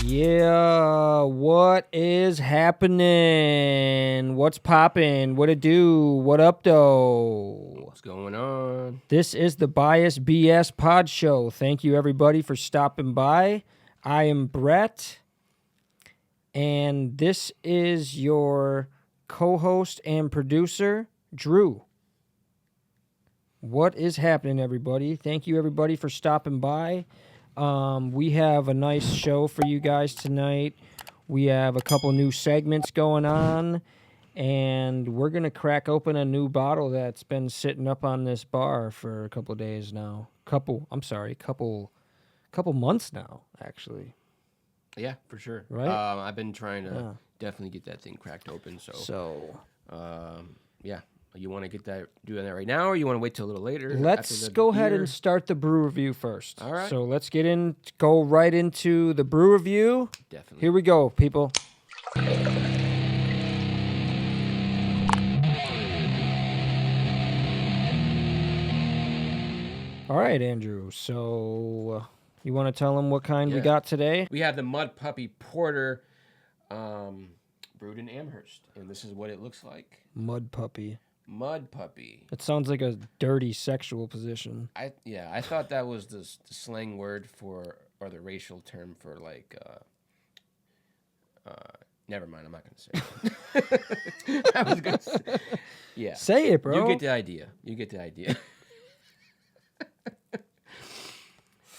Yeah, what is happening? What's popping? What it do? What up, though? What's going on? This is the BiasedBS PodShow. Thank you, everybody, for stopping by. I am Bret, and this is your co-host and producer, Drew. What is happening, everybody? Thank you, everybody, for stopping by. We have a nice show for you guys tonight. We have a couple new segments going on, and we're going to crack open a new bottle that's been sitting up on this bar for a couple days now. Couple months now, actually. Yeah, for sure. Right? I've been trying to definitely get that thing cracked open. Yeah. You want to do that right now, or you want to wait till a little later? Let's go ahead and start the brew review first. All right. So let's go right into the brew review. Definitely. Here we go, people. All right, Andrew. So you want to tell them what kind we got today? We have the Mudpuppy Porter, brewed in Amhurst, and this is what it looks like. Mudpuppy. Mudpuppy. It sounds like a dirty sexual position. I thought that was the slang word or the racial term for like. Never mind. I'm not gonna say it. I was gonna say. Yeah. Say it, bro. You get the idea.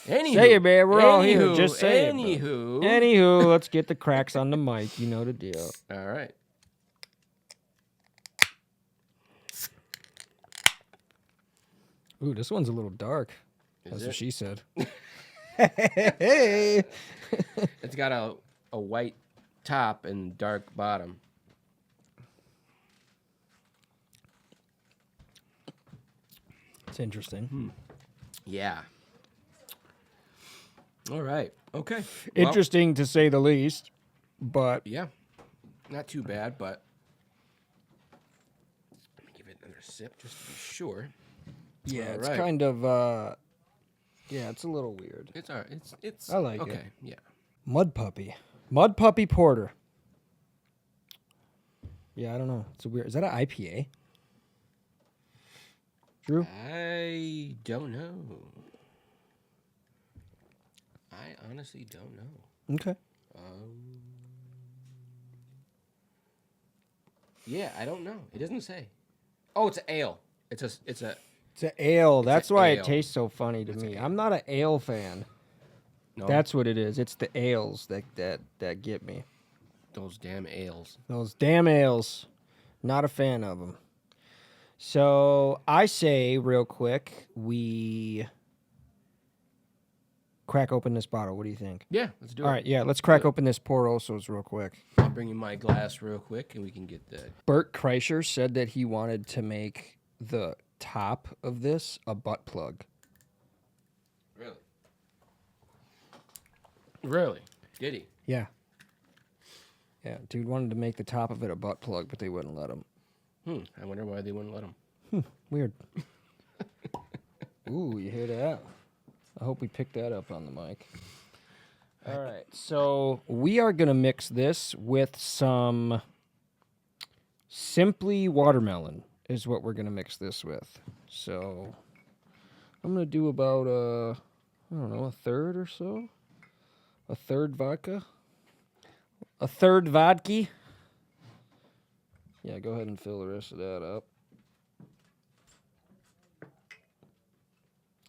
Anywho, say it, man. We're all here. Just say it. Anywho, let's get the cracks on the mic. You know the deal. All right. Ooh, this one's a little dark. That's what she said. Hey. It's got a white top and dark bottom. It's interesting. Yeah. All right. Okay. Interesting to say the least, but yeah, not too bad. But let me give it another sip just to be sure. Yeah, all it's right. kind of it's a little weird. It's all right. It's I like it. Okay. Yeah. Mudpuppy Porter. Yeah, I don't know. It's a weird. Is that an IPA? Drew? I don't know. I honestly don't know. Okay. Yeah, I don't know. It doesn't say. Oh, it's an ale. It's an ale. That's why ale. it tastes so funny to me. I'm not an ale fan. No. That's what it is. It's the ales that get me. Those damn ales. Those damn ales. Not a fan of them. So I say real quick, we crack open this bottle. What do you think? Yeah, let's do it. All right, yeah, let's crack open this Pour Osos real quick. I'll bring you my glass real quick, and we can get that. Bert Kreischer said that he wanted to make the top of this a butt plug. Really? Did he? Yeah. Yeah, dude wanted to make the top of it a butt plug, but they wouldn't let him. I wonder why they wouldn't let him. Weird. Ooh, you hear that? I hope we picked that up on the mic. All right, so we are going to mix this with some Simply Watermelon is what we're going to mix this with. So I'm going to do about, a third or so. A third vodka. A third vodka. Yeah, go ahead and fill the rest of that up.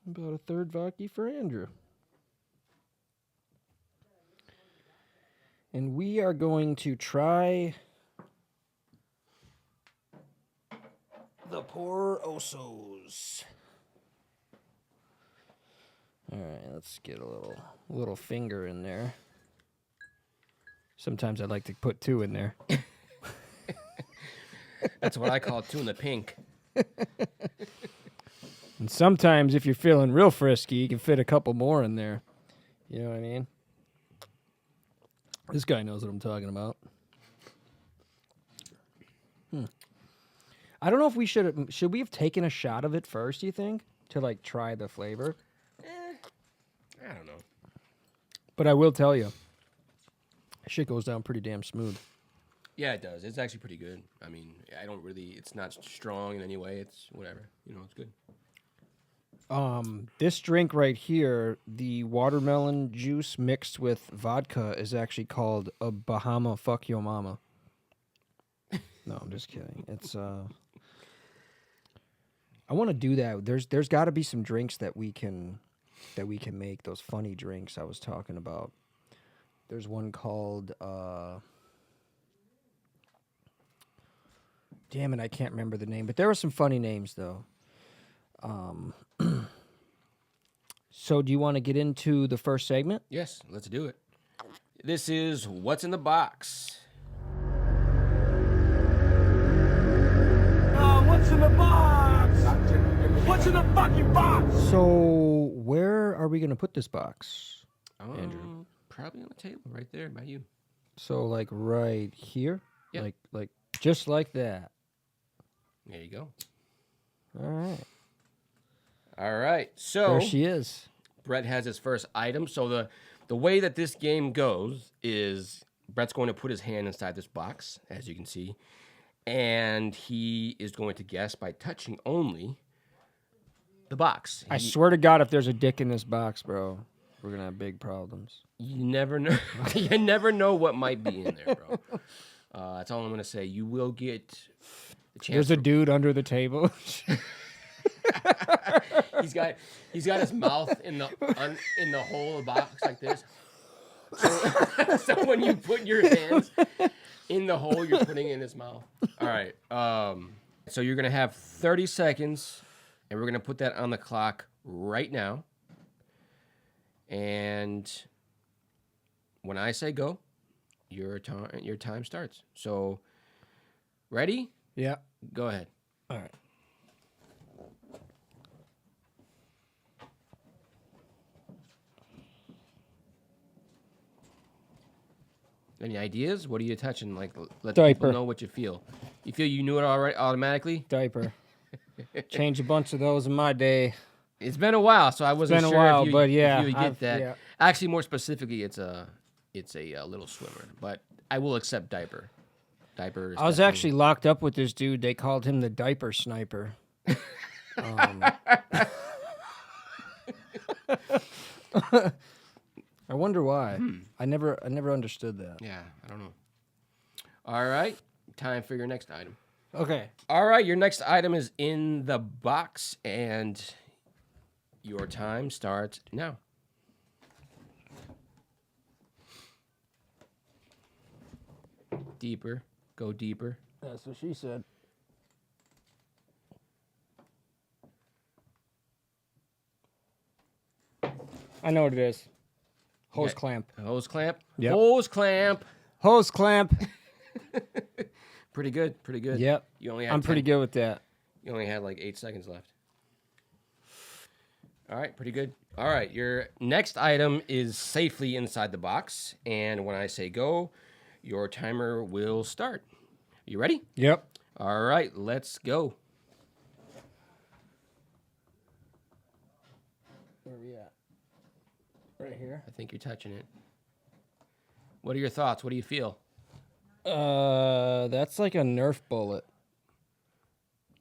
About a third vodka for Andrew. And we are going to try the Pour Osos. All right, let's get a little finger in there. Sometimes I like to put two in there. That's what I call two in the pink. And sometimes if you're feeling real frisky, you can fit a couple more in there. You know what I mean? This guy knows what I'm talking about. I don't know if we should we have taken a shot of it first, you think? To like try the flavor? I don't know. But I will tell you, Shit goes down pretty damn smooth. Yeah, it does. It's actually pretty good. I mean, I don't really. It's not strong in any way. It's whatever. It's good. This drink right here, the watermelon juice mixed with vodka, is actually called a Bahama Fuck Yo Mama. No, I'm just kidding. It's I want to do that. There's got to be some drinks that we can make, those funny drinks I was talking about. There's one called damn it, I can't remember the name, but there were some funny names though. So do you want to get into the first segment? Yes, let's do it. This is What's in the Box. What's in the box? What's in the fucking box? So where are we going to put this box, Andrew? Probably on the table right there by you. So like right here? Yep. Like just like that. There you go. All right. All right. So There she is. Bret has his first item. So the way that this game goes is Bret's going to put his hand inside this box, as you can see, and he is going to guess by touching only the box. I swear to God, if there's a dick in this box, bro, we're going to have big problems. You never know. You never know what might be in there, bro. That's all I'm going to say. You will get the chance. There's a dude under the table. He's got his mouth in the hole of the box like this. So when you put your hands in the hole, you're putting it in his mouth. All right. So you're gonna have 30 seconds, and we're gonna put that on the clock right now. And when I say go, your time starts. So, ready? Yeah. Go ahead. All right. Any ideas? What are you touching? Like, let Diaper. people know what you feel. You feel you knew it already automatically? Diaper. Changed a bunch of those in my day. It's been a while, so I wasn't been a sure while, if you, but yeah, if you would get I've- that. yeah. Actually, more specifically, it's a little swimmer, but I will accept diaper. Diaper. Is I was definitely- actually locked up with this dude. They called him the diaper sniper. I wonder why. I never understood that. Yeah, I don't know. All right, time for your next item. Okay. All right, your next item is in the box, and your time starts now. Deeper. Go deeper. That's what she said. I know what it is. Hose Yeah. clamp. Hose clamp. Yep. Hose clamp. Hose clamp. Pretty good. Pretty good. Yep. You only had I'm pretty 10 good with that. You only had like 8 seconds left. All right, pretty good. All right, your next item is safely inside the box, and when I say go, your timer will start. You ready? Yep. All right, let's go. Where are we at? Right here. I think you're touching it. What are your thoughts? What do you feel? That's like a Nerf bullet.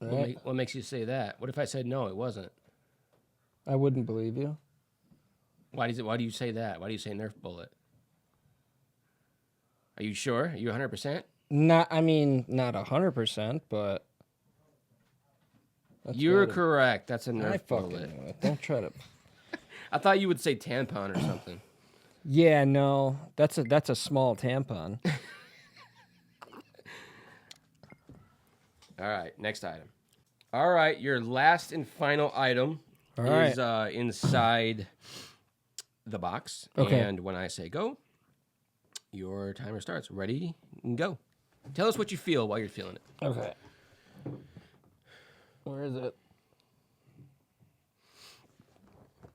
Right? What makes you say that? What if I said no, it wasn't? I wouldn't believe you. Why do you say that? Why do you say Nerf bullet? Are you sure? Are you 100%? Not 100%, but that's You're what it- correct. That's a I Nerf fucking bullet. know it. Don't try to. I thought you would say tampon or something. Yeah, no, that's a small tampon. All right, next item. All right, your last and final item All is inside the box. Okay. And when I say go, your timer starts. Ready and go. Tell us what you feel while you're feeling it. Okay. Where is it?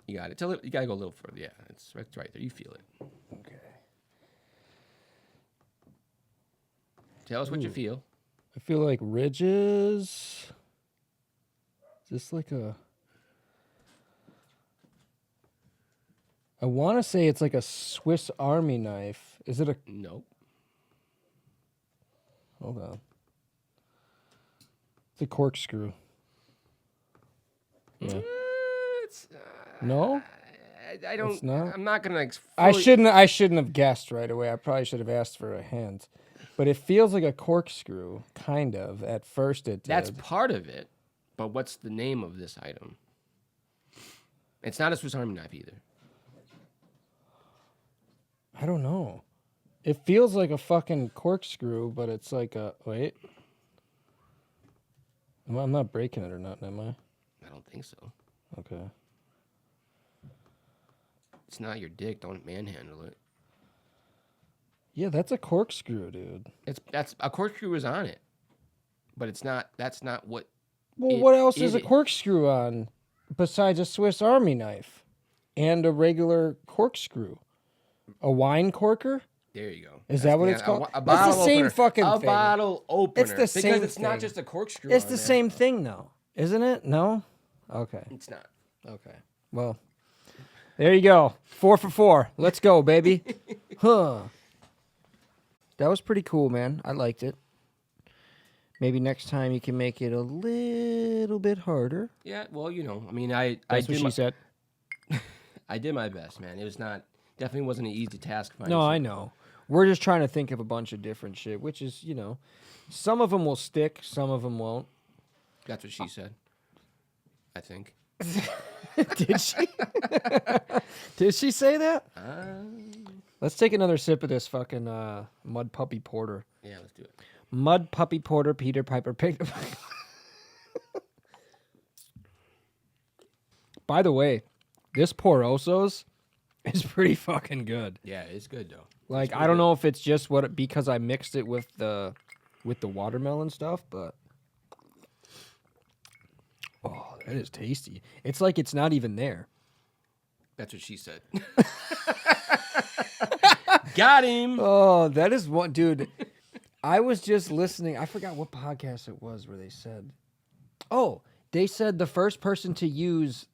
You got it. You got to go a little further. Yeah, it's right there. You feel it. Okay. Tell us what you feel. I feel like ridges. Is this like a... I want to say it's like a Swiss Army knife. Is it a... Nope. Hold on. It's a corkscrew. Yeah. No? I don't. It's not? I'm not gonna. I shouldn't have guessed right away. I probably should have asked for a hint. But it feels like a corkscrew, kind of. At first it did. That's part of it. But what's the name of this item? It's not a Swiss Army knife either. I don't know. It feels like a fucking corkscrew, but it's like a... Wait. I'm not breaking it or nothing, am I? I don't think so. Okay. It's not your dick. Don't manhandle it. Yeah, that's a corkscrew, dude. That's a corkscrew is on it, but it's not. That's not what. Well, what else is a corkscrew on besides a Swiss Army knife and a regular corkscrew? A wine corker? There you go. Is that what it's called? A It's bottle the same opener. fucking a thing. bottle opener. It's the same because it's not thing. just a corkscrew. It's on the there. same thing, though, isn't it? No. Okay. It's not. Okay. Well, there you go. 4 for 4. Let's go, baby. Huh. That was pretty cool, man. I liked it. Maybe next time you can make it a little bit harder. Yeah. Well, you know. I mean, I That's what she said. I did my best, man. It was not. Definitely wasn't an easy task. No, I know. We're just trying to think of a bunch of different shit, which is, you know, some of them will stick, some of them won't. That's what she said. I think. Did she? Did she say that? Let's take another sip of this fucking Mudpuppy Porter. Yeah, let's do it. Mudpuppy Porter, Peter Piper picked. By the way, this Pour Osos is pretty fucking good. Yeah, it's good though. Like, I don't know if it's just because I mixed it with the watermelon stuff, but oh, that is tasty. It's like it's not even there. That's what she said. Got him. Oh, that is one, dude. I was just listening. I forgot what podcast it was where they said, oh, they said the first person to use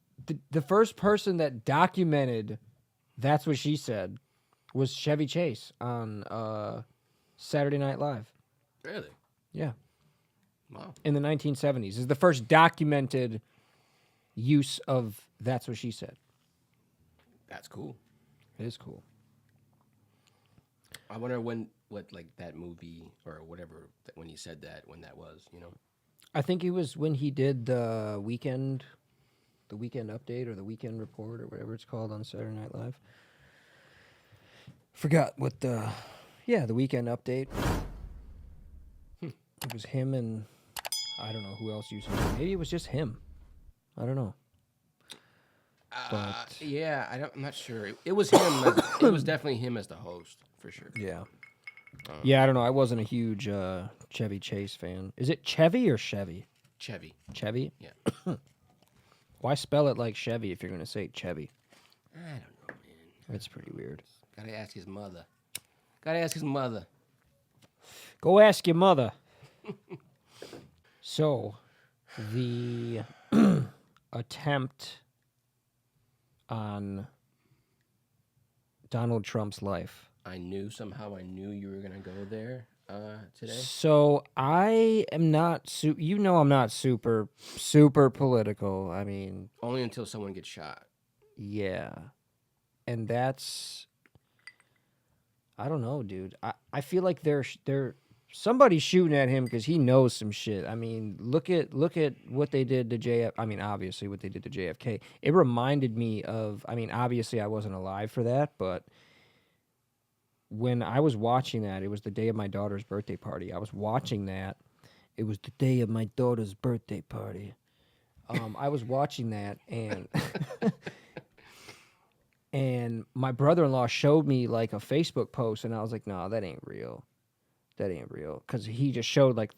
the first person that documented That's What She Said was Chevy Chase on Saturday Night Live. Really? Yeah. Wow. In the 1970s. Is the first documented use of That's What She Said. That's cool. It is cool. I wonder what like that movie or whatever when he said that, when that was, you know. I think it was when he did the weekend update or the weekend report or whatever it's called on Saturday Night Live. Forgot what the weekend update. It was him and I don't know who else used it. Maybe it was just him. I don't know. But Yeah, I'm not sure. It was him. It was definitely him as the host for sure. yeah. Yeah, I don't know. I wasn't a huge Chevy Chase fan. Is it Chevy or Chevy? Chevy. Chevy? Yeah. Why spell it like Chevy if you're going to say Chevy? I don't know, man. That's pretty weird. Gotta ask his mother. Gotta ask his mother. Go ask your mother. So, the attempt on Donald Trump's life. I knew you were gonna go there today. So I am not, I'm not super political. I mean, Only until someone gets shot. yeah, and that's, I don't know, dude. I feel like somebody's shooting at him because he knows some shit. I mean, look at what they did to JF. I mean, obviously what they did to JFK. It reminded me of. I mean, obviously I wasn't alive for that, but when I was watching that, it was the day of my daughter's birthday party. I was watching that. It was the day of my daughter's birthday party. I was watching that, and and my brother-in-law showed me like a Facebook post, and I was like, "No, that ain't real. That ain't real." Because he just showed like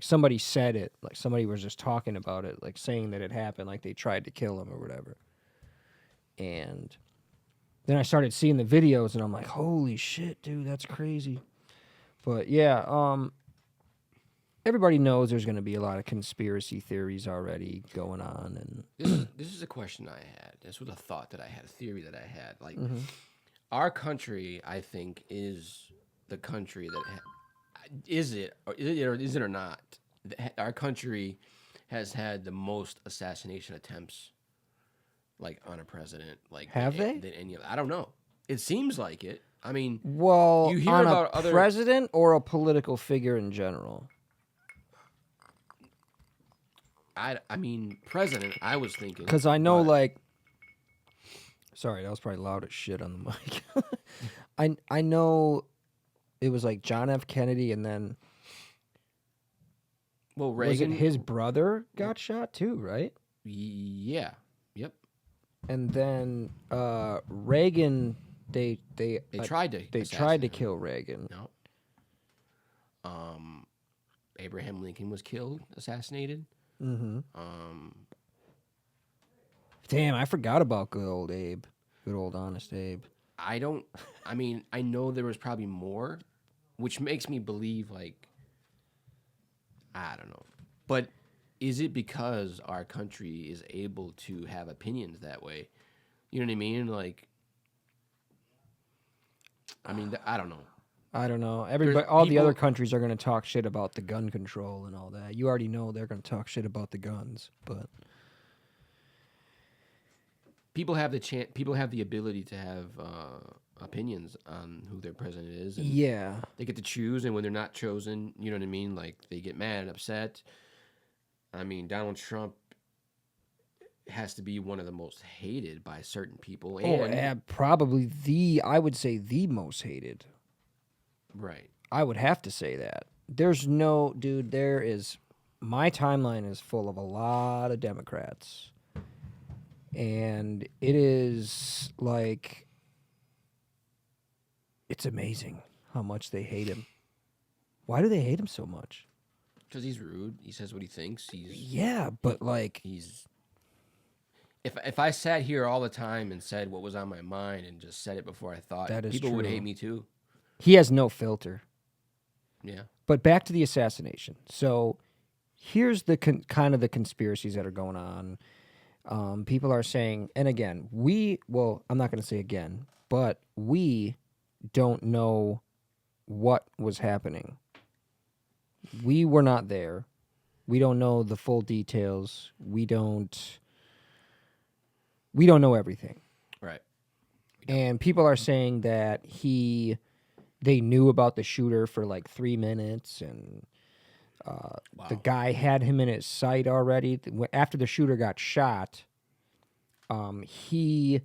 somebody said it, like somebody was just talking about it, like saying that it happened, like they tried to kill him or whatever. And then I started seeing the videos, and I'm like, holy shit, dude, that's crazy. But yeah, everybody knows there's going to be a lot of conspiracy theories already going on, and This is a question I had. This was a thought that I had, a theory that I had. Like, our country, I think, is the country that is it or not? Our country has had the most assassination attempts, like on a president. Like, Have they? Than any I don't know. It seems like it. I mean, well, you hear on about a other president or a political figure in general. I mean, president. I was thinking Because I know, but- like, sorry, that was probably loud as shit on the mic. I know it was like John F. Kennedy, and then well, was it Reagan. his brother got shot too, right? Yeah. Yep. And then Reagan, they tried to. tried to assassinate him. kill Reagan. No. Abraham Lincoln was killed, assassinated. Mm-hmm. Damn, I forgot about good old Abe, good old honest Abe. I mean, I know there was probably more, which makes me believe, like, I don't know. But is it because our country is able to have opinions that way? You know what I mean? Like, I mean, I don't know. I don't know. Everybody, all the people- other countries are going to talk shit about the gun control and all that. You already know they're going to talk shit about the guns, but People have the people have the ability to have opinions on who their president is. And yeah, they get to choose, and when they're not chosen, you know what I mean? Like, they get mad and upset. I mean, Donald Trump has to be one of the most hated by certain people. And, probably I would say the most hated. right. I would have to say that. There's no, dude, my timeline is full of a lot of Democrats. And it is like, it's amazing how much they hate him. Why do they hate him so much? Because he's rude. He says what he thinks. Yeah, but like, He's. If I sat here all the time and said what was on my mind and just said it before I thought, That is people would true. hate me too. he has no filter. Yeah. But back to the assassination. So here's the kind of the conspiracies that are going on. People are saying, and again, I'm not going to say again, but we don't know what was happening. We were not there. We don't know the full details. We don't know everything. Right. And people are saying that they knew about the shooter for like 3 minutes, and the guy had him in his sight already. After the shooter got shot, the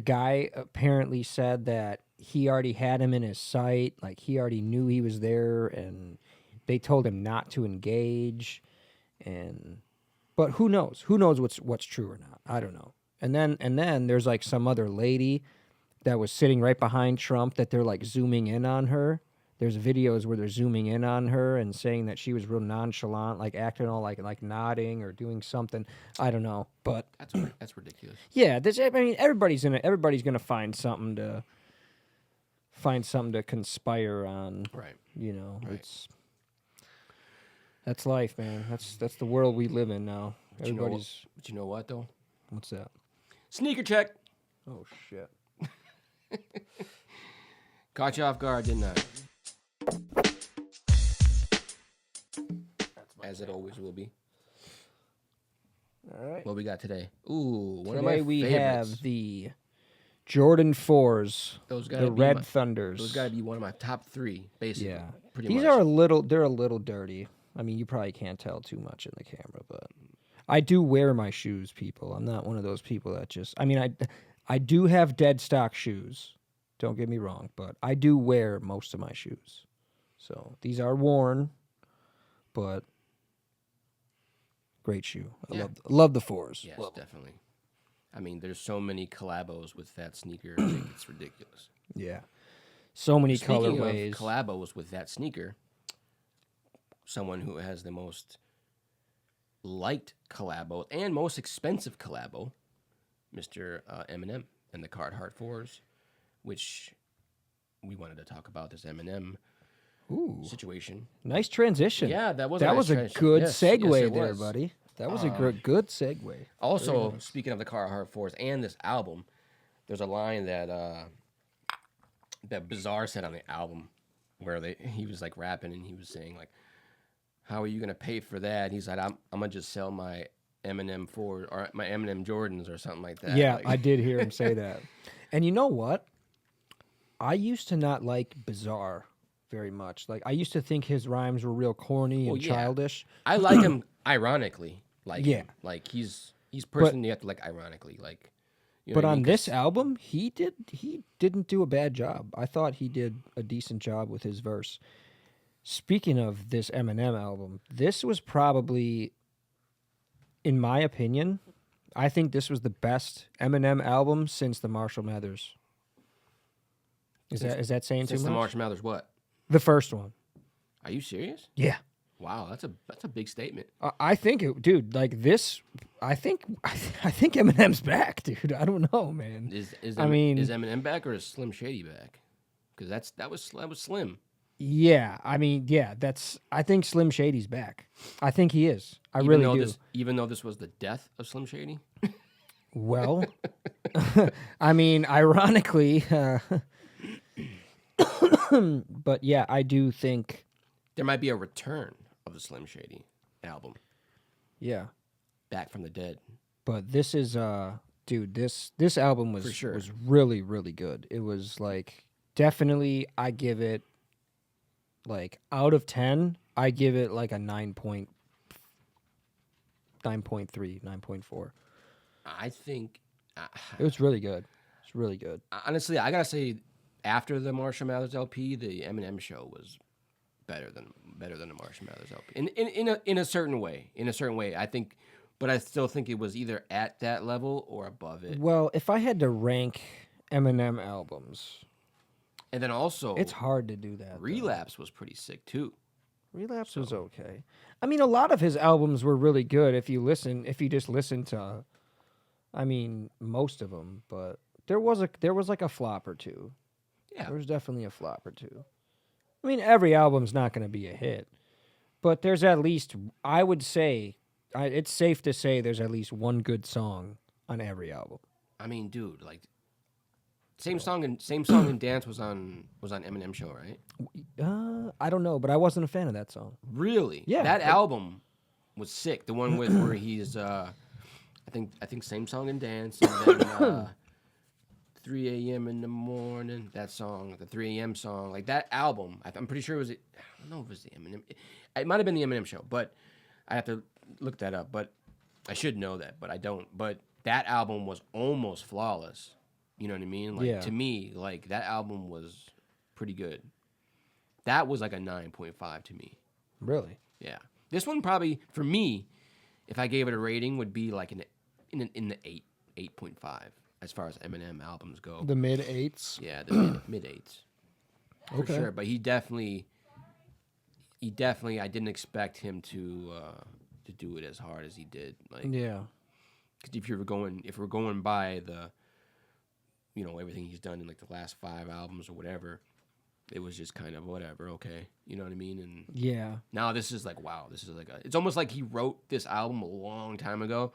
guy apparently said that he already had him in his sight, like he already knew he was there, and they told him not to engage. But who knows? Who knows what's true or not? I don't know. And then there's like some other lady that was sitting right behind Trump that they're like zooming in on her. There's videos where they're zooming in on her and saying that she was real nonchalant, like acting all like nodding or doing something. I don't know, but That's ridiculous. yeah, I mean, everybody's gonna find something to conspire on. Right. You know, Right. that's life, man. That's the world we live in now. But you know what though? What's that? Sneaker check. Oh shit. Caught you off guard, didn't I? As it always will be. All right. What we got today? Ooh, one of my Today we favorites. have the Jordan 4s, Those gotta the be Red my- Thunders. Those got to be one of my top three, basically. Yeah. Pretty These much. are they're a little dirty. I mean, you probably can't tell too much in the camera, but I do wear my shoes, people. I'm not one of those people that just, I mean, I do have dead stock shoes. Don't get me wrong, but I do wear most of my shoes. So these are worn, but great shoe. I Yeah. love the 4s. Yes, definitely. I mean, there's so many collabos with that sneaker. I think it's ridiculous. Yeah. So many Speaking colorways. of collabos with that sneaker, someone who has the most liked collabo and most expensive collabo, Mr. Eminem and the Carhartt 4s, which we wanted to talk about this Eminem Ooh, situation. nice transition. Yeah, that was a nice good yes, segue it there, was. buddy. That was a good segue. Also, speaking of the Carhartt Force and this album, there's a line that that Bizarre said on the album where he was like rapping and he was saying like, "How are you gonna pay for that?" He's like, "I'm gonna just sell my Eminem Ford or my Eminem Jordans or something like that." Yeah, like, I did hear him say that. And you know what? I used to not like Bizarre very much. Like I used to think his rhymes were real corny and yeah. childish. I like him ironically. Like Yeah. him. Like he's a person you have to like ironically. Like you know But what I on mean? this album, he didn't do a bad job. I thought he did a decent job with his verse. Speaking of this Eminem album, this was probably, in my opinion, I think this was the best Eminem album since the Marshall Mathers. Is that saying too Since much? the Marshall Mathers, what? The first one. Are you serious? Yeah. Wow, that's a big statement. I think it, dude. Like this, I think Eminem's back, dude. I don't know, man. Is I mean- is Eminem back or is Slim Shady back? Because that was Slim. Yeah, I mean, yeah. I think Slim Shady's back. I think he is. I really do. Even though this was the death of Slim Shady. Well, I mean, ironically, but yeah, I do think. There might be a return of the Slim Shady album, Yeah, Back from the Dead. but this is dude. This album was For sure. was really really good. It was like definitely. I give it like out of 10. I give it like a 9.3, 9.4. I think, It was really good. It's really good. honestly, I gotta say, after the Marshall Mathers LP, the Eminem show was better than the Marshall Mathers LP. In a certain way. In a certain way, I think, but I still think it was either at that level or above it. Well, if I had to rank Eminem albums, And then also, it's hard to do that. though. Relapse was pretty sick too. Relapse was okay. I mean, a lot of his albums were really good if you just listen to, I mean, most of them. But there was like a flop or two. Yeah. There was definitely a flop or two. I mean, every album's not going to be a hit, but there's at least, I would say, it's safe to say there's at least one good song on every album. I mean, dude, like same song and dance was on Eminem show, right? I don't know, but I wasn't a fan of that song. Really? Yeah. That album was sick. The one with where he's I think same song and dance and then 3 a.m. in the morning, that song, the 3 a.m. song, like that album. I'm pretty sure it was. I don't know if it was the Eminem. It might have been the Eminem show, but I have to look that up. But I should know that, but I don't. But that album was almost flawless. You know what I mean? Like Yeah. to me, like that album was pretty good. That was like a 9.5 to me. Really? Yeah. This one probably for me, if I gave it a rating, would be like in the 8.5 as far as Eminem albums go. The mid 8s? Yeah, the mid 8s. For Okay. sure. But he definitely I didn't expect him to do it as hard as he did. Like Yeah. cuz if we're going by the everything he's done in like the last 5 albums or whatever, it was just kind of whatever, okay. You know what I mean? And Yeah. now this is like, wow, this is like it's almost like he wrote this album a long time ago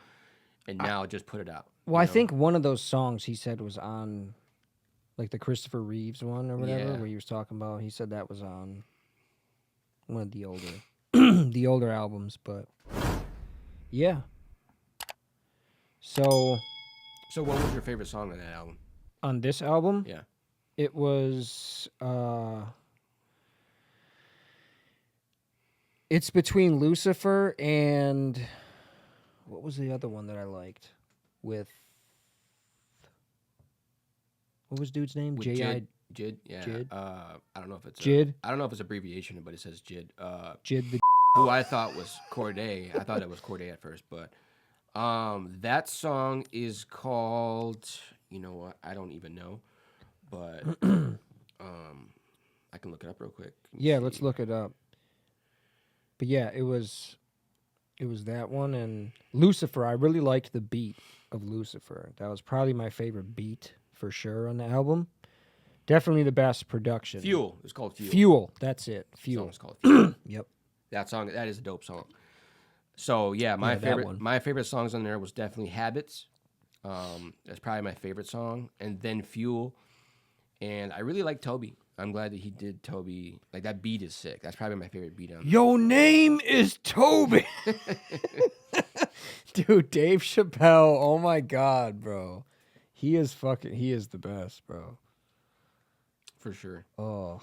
and now just put it out. Well, you I know? think one of those songs he said was on, like the Christopher Reeves one or whatever, Yeah. where he was talking about. He said that was on one of the older, the older albums. But yeah. So So what was your favorite song on that album? on this album, Yeah. it was. It's between Lucifer and what was the other one that I liked? With what was dude's name? With J.I. Jid, yeah. Jid? I don't know if it's Jid? I don't know if it's abbreviation, but it says Jid. Jid the Who I thought was Corday. I thought it was Corday at first, but that song is called. You know what? I don't even know, but I can look it up real quick. Let me Yeah, see. let's look it up. But yeah, it was that one and Lucifer. I really liked the beat of Lucifer. That was probably my favorite beat for sure on the album. Definitely the best production. Fuel. It's called Fuel. Fuel. That's it. Fuel. Song's called Fuel. Yep. That song, that is a dope song. So yeah, my that favorite, one. my favorite songs on there was definitely Habits. That's probably my favorite song, and then Fuel. And I really like Toby. I'm glad that he did Toby. Like that beat is sick. That's probably my favorite beat on. Your name is Toby. Dude, Dave Chappelle. Oh my God, bro. He is the best, bro. For sure, Oh,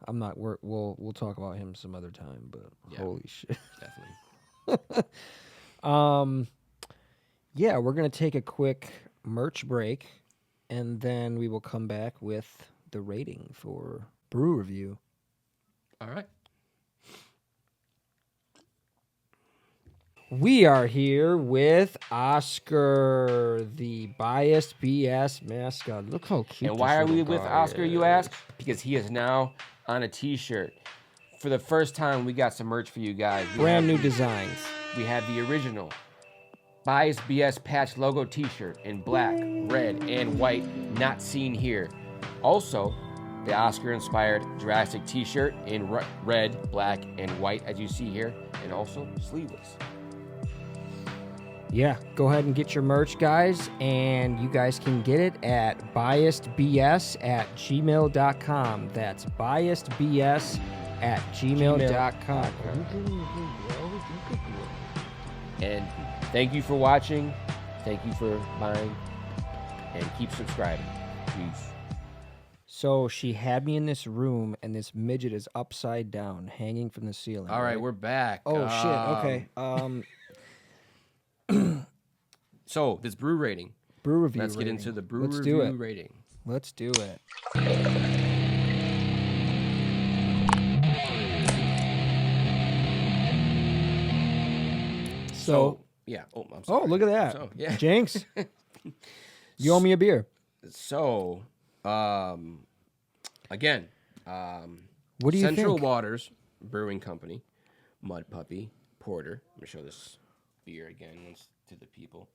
I'm not. We'll talk about him some other time. But Yeah. holy shit. definitely. Yeah, we're gonna take a quick merch break, and then we will come back with the rating for Brew Review. All right. We are here with Oscar, the BiasedBS mascot. Look how cute. And why this are we little with guy Oscar, is. you ask? Because he is now on a T-shirt. For the first time, we got some merch for you guys. Brand new designs. We have the original BiasedBS patch logo T-shirt in black, red, and white, not seen here. Also, the Oscar-inspired Jurassic T-shirt in red, black, and white, as you see here, and also sleeveless. Yeah, go ahead and get your merch, guys, and you guys can get it at biasedbs@gmail.com. That's biasedbs@gmail.com. And thank you for watching. Thank you for buying. And keep subscribing. Peace. So she had me in this room, and this midget is upside down, hanging from the ceiling. All right, we're back. Oh, shit, okay. So, this brew rating. Brew review Let's get rating. into the brew Let's review do it. rating. Let's do it. So, yeah. Oh, I'm sorry. oh, look at that. So, yeah. Jinx, you owe me a beer. So, again, What do you Central think? Waters Brewing Company, Mudpuppy Porter. Let me show this beer again once to the people.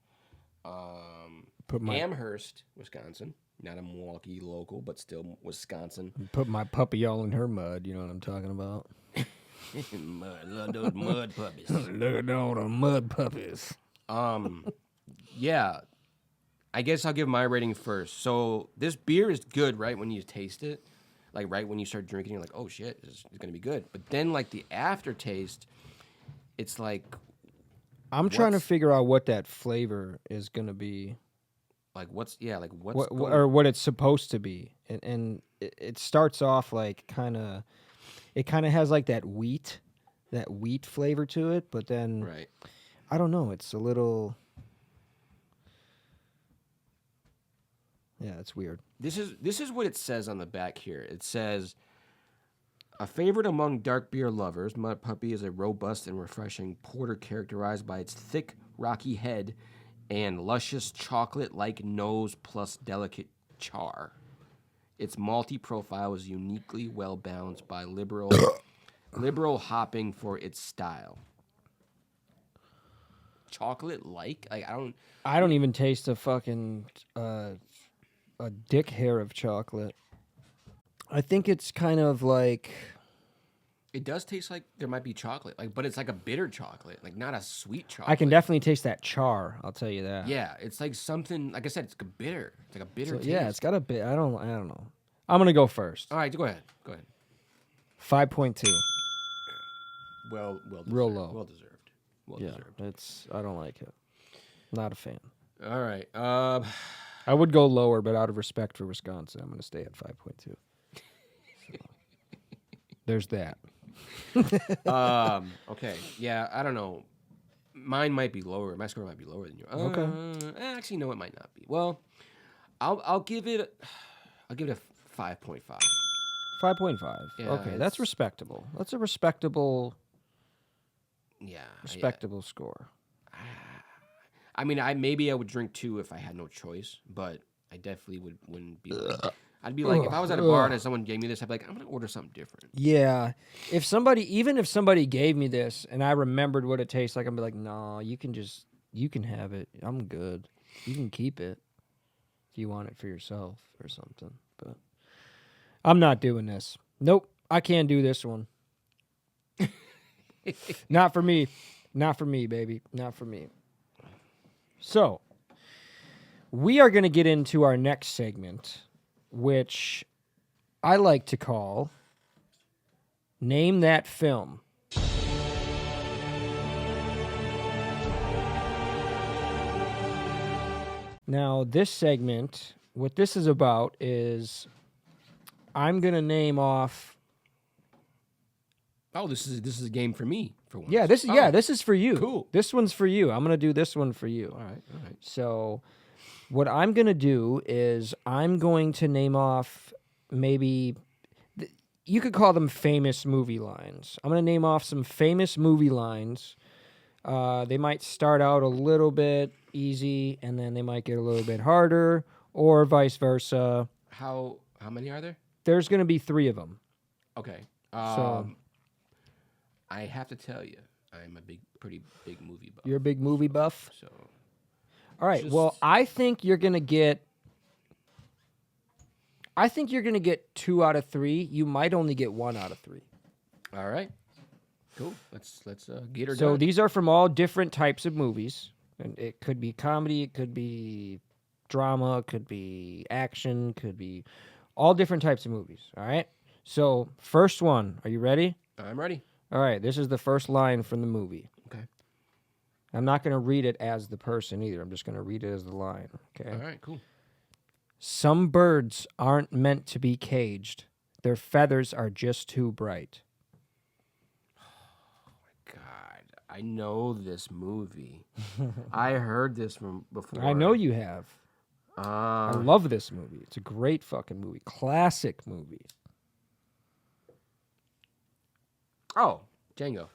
Put my Amhurst, Wisconsin. Not a Milwaukee local, but still Wisconsin. put my puppy all in her mud. You know what I'm talking about? Love those mud puppies. Look at all the mud puppies. Yeah. I guess I'll give my rating first. So this beer is good, right, when you taste it. Like, right when you start drinking, you're like, oh, shit, it's going to be good. But then, like, the aftertaste, it's like... I'm trying to What's- figure out what that flavor is going to be. Like, what's What, going- or what it's supposed to be. And it starts off like kind of... It kind of has like that wheat flavor to it. But then, Right. I don't know. It's a little... Yeah, it's weird. This is what it says on the back here. It says, a favorite among dark beer lovers, Mudpuppy is a robust and refreshing porter characterized by its thick, rocky head and luscious chocolate-like nose plus delicate char. Its malty profile is uniquely well balanced by liberal hopping for its style. Chocolate-like? Like, I don't even taste a fucking a dick hair of chocolate. I think it's kind of like... It does taste like there might be chocolate, like, but it's like a bitter chocolate, like not a sweet chocolate. I can definitely taste that char. I'll tell you that. Yeah, it's like something. Like I said, it's a bitter. It's like a bitter taste. Yeah, it's got a bit. I don't know. I'm gonna go first. All right, go ahead. 5.2. Well deserved. Real low. Well deserved. Well Yeah, deserved. I don't like it. Not a fan. All right. I would go lower, but out of respect for Wisconsin, I'm gonna stay at 5.2. So, there's that. Okay. Yeah, I don't know. Mine might be lower. My score might be lower than yours. Okay. Actually, no, it might not be. Well, I'll give it. I'll give it a 5.5. 5.5. Yeah, Okay, it's- that's respectable. That's a respectable Yeah. score. I mean, maybe I would drink 2 if I had no choice, but I definitely wouldn't be. Like, I'd be like, if I was at a bar and someone gave me this, I'd be like, I'm gonna order something different. Yeah. Even if somebody gave me this and I remembered what it tastes like, I'd be like, no, you can have it. I'm good. You can keep it if you want it for yourself or something. But I'm not doing this. Nope, I can't do this one. Not for me. Not for me, baby. Not for me. So, we are going to get into our next segment, which I like to call Name That Film. Now, this segment, what this is about is I'm going to name off. Oh, this is a game for me for once. Yeah, this is for you. Cool. This one's for you. I'm going to do this one for you. All right. So, what I'm going to do is I'm going to name off maybe you could call them famous movie lines. I'm going to name off some famous movie lines. They might start out a little bit easy, and then they might get a little bit harder, or vice versa. How many are there? There's going to be 3 of them. Okay. So I have to tell you, I'm a pretty big movie buff. you're a big movie buff. So All right. Just- Well, I think you're going to get 2 out of 3. You might only get 1 out of 3. all right, cool. Let's get her So done. these are from all different types of movies. And it could be comedy, it could be drama, it could be action, could be all different types of movies. All right. So first one, are you ready? I'm ready. All right. This is the first line from the movie. Okay. I'm not going to read it as the person either. I'm just going to read it as the line. Okay. All right, cool. Some birds aren't meant to be caged. Their feathers are just too bright. God, I know this movie. I heard this from before. I know you have. I love this movie. It's a great fucking movie. Classic movie. Oh, Django.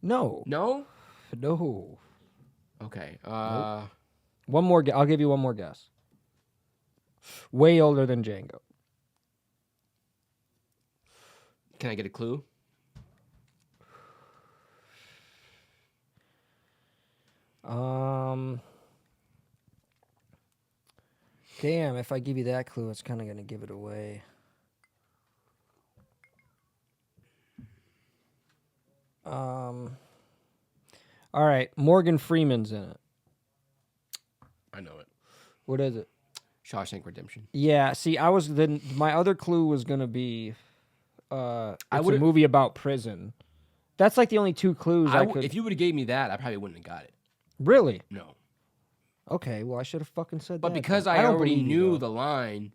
No. No. No. Okay. One more. I'll give you one more guess. Way older than Django. Can I get a clue? Damn, if I give you that clue, it's kind of going to give it away. All right, Morgan Freeman's in it. I know it. What is it? Shawshank Redemption. Yeah, see, my other clue was going to be it's a would've- movie about prison. That's like the only 2 clues I could. If you would have gave me that, I probably wouldn't have got it. Really? No. Okay, well, I should have fucking said But that. because then. I don't already believe you, knew though. the line,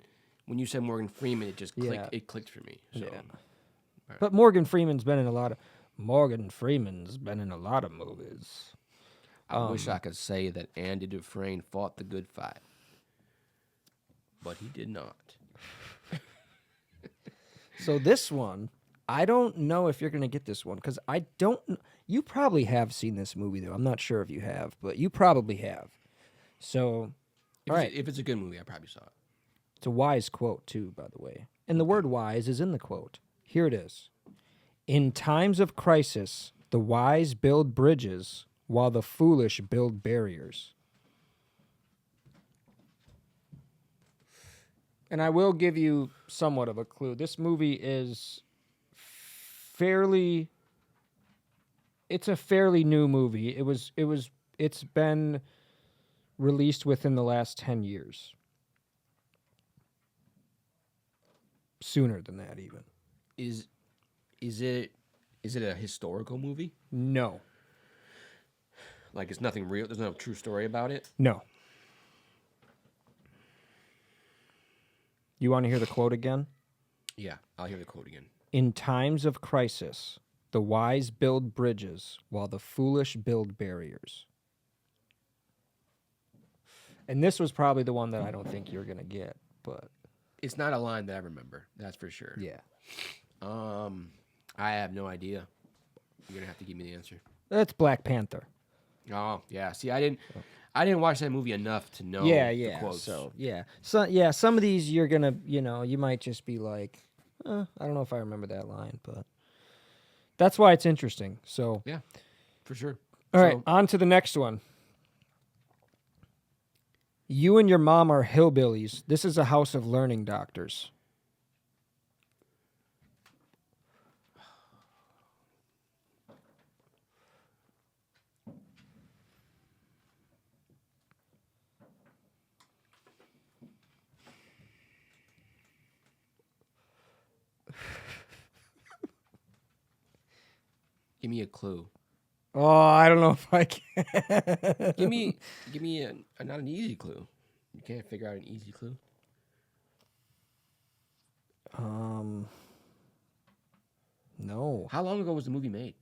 when you said Morgan Freeman, it just clicked. Yeah. It clicked for me. So. Yeah. But Morgan Freeman's been in a lot of movies. I wish I could say that Andy Dufresne fought the good fight, but he did not. So this one, I don't know if you're going to get this one because I don't. You probably have seen this movie though. I'm not sure if you have, but you probably have. So, all right, If it's a good movie, I probably saw it. it's a wise quote too, by the way, and the word "wise" is in the quote. Here it is: "In times of crisis, the wise build bridges, while the foolish build barriers." And I will give you somewhat of a clue. This movie is it's a fairly new movie. It's been released within the last 10 years. Sooner than that even. Is it a historical movie? No. Like it's nothing real. There's no true story about it. No. You want to hear the quote again? Yeah, I'll hear the quote again. In times of crisis, the wise build bridges while the foolish build barriers. And this was probably the one that I don't think you're going to get, but It's not a line that I remember. That's for sure. yeah. I have no idea. You're gonna have to give me the answer. That's Black Panther. Oh yeah. See, I didn't watch that movie enough to know. Yeah. The quotes. So some of these you're gonna, you might just be like, I don't know if I remember that line, but that's why it's interesting. So, yeah, for sure. all right, on to the next one. You and your mom are hillbillies. This is a house of learning doctors. Give me a clue. Oh, I don't know if I can. Give me not an easy clue. You can't figure out an easy clue. No. How long ago was the movie made?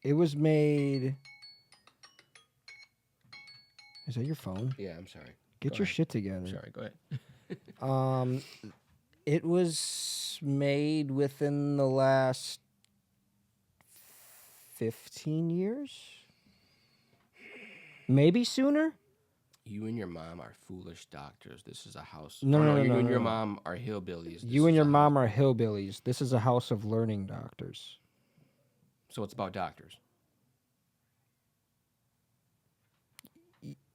It was made. Is that your phone? Yeah, I'm sorry. Get Go your ahead. shit together. Sorry, go ahead. It was made within the last 15 years? Maybe sooner? You and your mom are foolish doctors. This is a house. No, no, you no, and no, your no. mom are hillbillies. You and your mom are hillbillies. This is a house of learning doctors. So it's about doctors.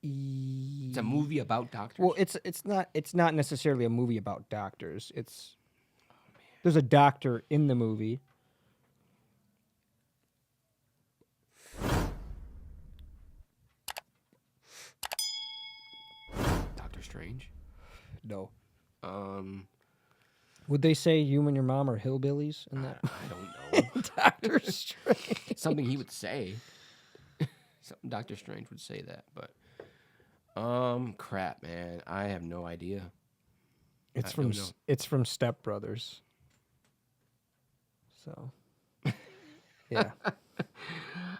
It's a movie about doctors. Well, it's not necessarily a movie about doctors. There's a doctor in the movie. Doctor Strange. No. I Would they say you and your mom are hillbillies in that? don't know. Doctor Strange. Something he would say. Something Doctor Strange would say that, but crap, man. I have no idea. It's I don't know. it's from Step Brothers. So, yeah.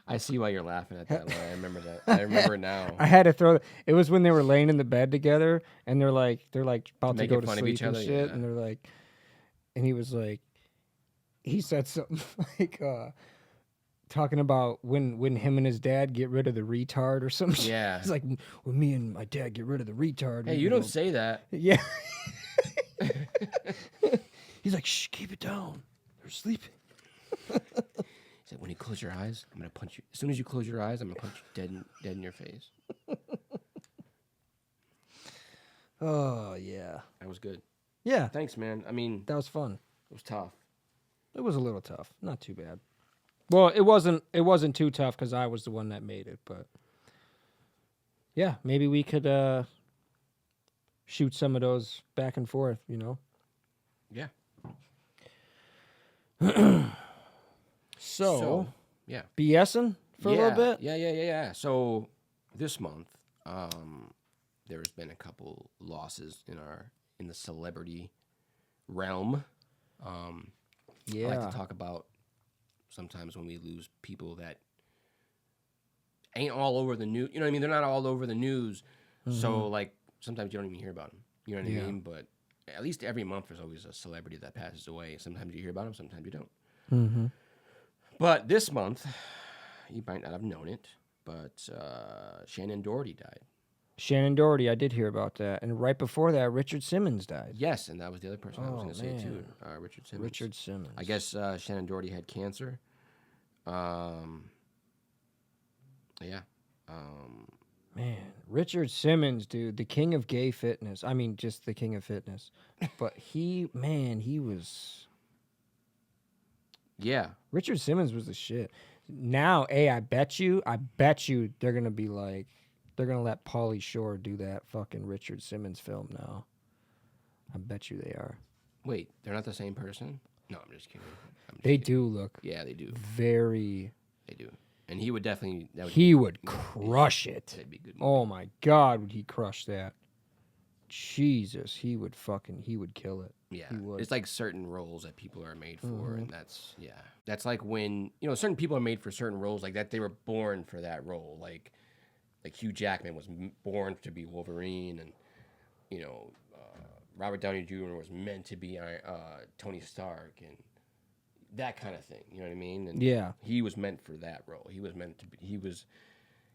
I see why you're laughing at that. I remember that. I remember now. I had to throw. It was when they were laying in the bed together, and they're like about to Making go to fun of sleep each and other? shit, Yeah. and they're like, and he was like, he said something like, talking about when him and his dad get rid of the retard or some shit. Yeah. He's like, when me and my dad get rid of the retard. Hey, we you go-" don't say that. Yeah. He's like, shh, keep it down. They're sleeping. He said, when you close your eyes, I'm gonna punch you. As soon as you close your eyes, I'm gonna punch you dead in your face. Oh yeah. That was good. Yeah, Thanks, man. I mean, that was fun. it was tough. It was a little tough. Not too bad. Well, it wasn't too tough because I was the one that made it, but yeah, maybe we could shoot some of those back and forth, you know? Yeah. So yeah. BSing for a little bit? Yeah. So this month, there's been a couple losses in the celebrity realm. Yeah. I like to talk about sometimes when we lose people that ain't all over the news. You know what I mean? They're not all over the news. So like sometimes you don't even hear about them. You know what I mean? But at least every month there's always a celebrity that passes away. Sometimes you hear about them, sometimes you don't. Mm-hmm. But this month, you might not have known it, but Shannon Doherty died. Shannon Doherty, I did hear about that. And right before that, Richard Simmons died. Yes, and that was the other person I was going to say too. Richard Simmons. Richard Simmons. I guess Shannon Doherty had cancer. Yeah. Man, Richard Simmons, dude, the king of gay fitness. I mean, just the king of fitness. But he was... Yeah. Richard Simmons was the shit. Now, I bet you they're going to be like... They're going to let Pauly Shore do that fucking Richard Simmons film now. I bet you they are. Wait, they're not the same person? No, I'm just kidding. They do look Yeah, they do. very... They do. And he would definitely... He would crush it. That'd be a good movie. Oh my God, would he crush that? Jesus, he would kill it. Yeah, He would. it's like certain roles that people are made for, and that's like when certain people are made for certain roles, like that they were born for that role. Like Hugh Jackman was born to be Wolverine, and Robert Downey Jr. was meant to be Tony Stark, and that kind of thing. You know what I mean? And Yeah. he was meant for that role. He was meant to be.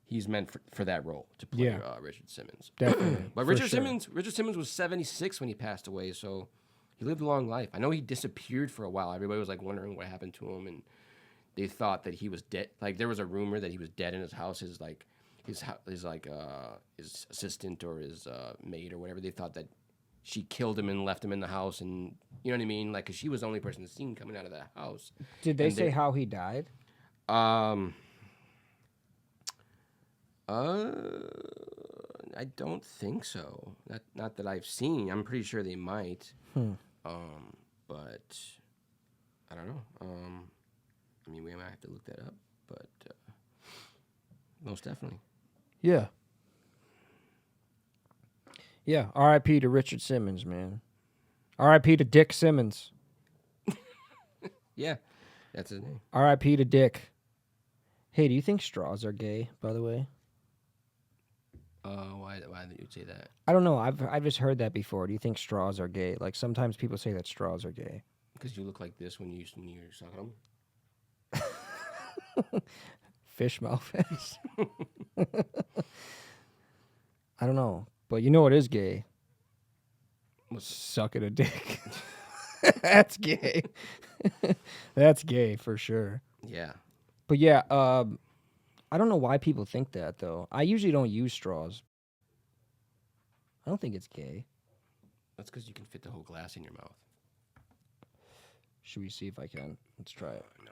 He's meant for that role to play Richard Simmons. Definitely. But for Richard sure. Simmons was 76 when he passed away, so he lived a long life. I know he disappeared for a while. Everybody was like wondering what happened to him, and they thought that he was dead. Like there was a rumor that he was dead in his house. His assistant or his maid or whatever. They thought that she killed him and left him in the house, and you know what I mean? Like, 'cause she was the only person seen coming out of that house. Did they And say how he died? I don't think so. Not that I've seen. I'm pretty sure they might. but I don't know. I mean, we might have to look that up, but most definitely. Yeah. Yeah. R.I.P. to Richard Simmons, man. R.I.P. to Dick Simmons. Yeah, that's his name. R.I.P. to Dick. Hey, do you think straws are gay, by the way? Why did you say that? I don't know. I've just heard that before. Do you think straws are gay? Like sometimes people say that straws are gay. Because you look like this when you're sucking them. Fish mouth face. I don't know, but you know what is gay? Sucking a dick. That's gay. That's gay for sure. Yeah. But yeah, I don't know why people think that though. I usually don't use straws. I don't think it's gay. That's because you can fit the whole glass in your mouth. Should we see if I can? Let's try it. No.